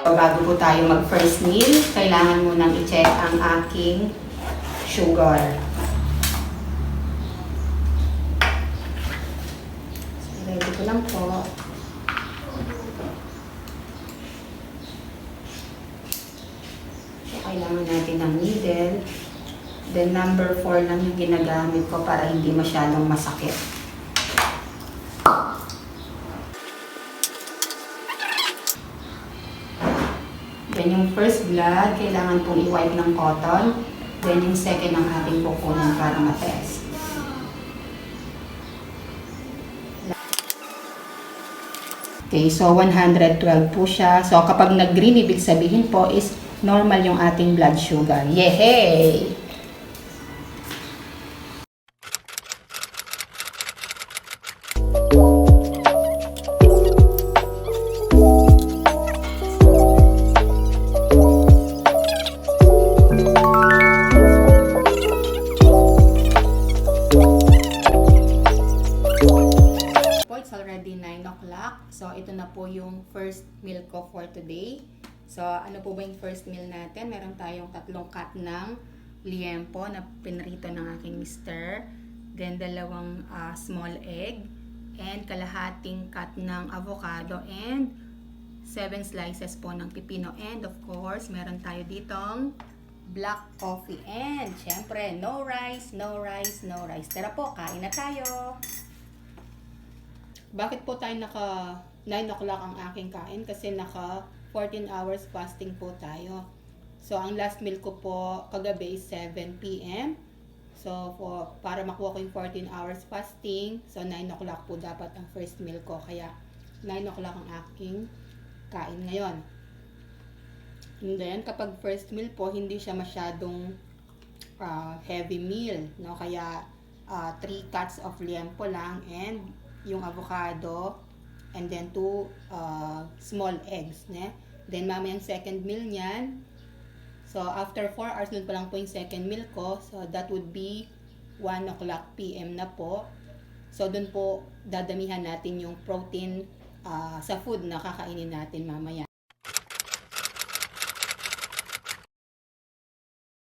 Bago po tayo mag first meal, kailangan munang i-check ang aking sugar. So, ready ko lang po. So, kailangan natin ng needle. Then number 4 lang yung ginagamit ko para hindi masyadong masakit. Then yung first blood, kailangan pong i-wipe ng cotton. Then yung second ang ating kukunin para ma-test. Okay, so 112 po siya. So kapag nag-green, ibig sabihin po is normal yung ating blood sugar. Yehey! It's already 9 o'clock. So, ito na po yung first meal ko for today. So, ano po ba yung first meal natin? Meron tayong 3 cut ng liempo na pinrito ng aking mister. Then, 2 small egg. And kalahating cut ng avocado. And 7 slices po ng pipino. And of course, meron tayo ditong black coffee. And, syempre, no rice, no rice, no rice. Tara po, kain na tayo! Bakit po tayo naka 9 o'clock ang aking kain? Kasi naka 14 hours fasting po tayo. So, ang last meal ko po kagabi is 7 p.m. So, para makuha ko yung 14 hours fasting, so 9 o'clock po dapat ang first meal ko. Kaya 9 o'clock ang aking kain ngayon. And then, kapag first meal po, hindi siya masyadong heavy meal. No? Kaya 3 cuts of liempo lang and yung avocado, and then 2 small eggs. Ne? Then, mamayang second meal niyan. So, after 4 hours, nun pa lang po yung second meal ko. So, that would be 1 o'clock p.m. na po. So, dun po dadamihan natin yung protein sa food na kakainin natin mamaya.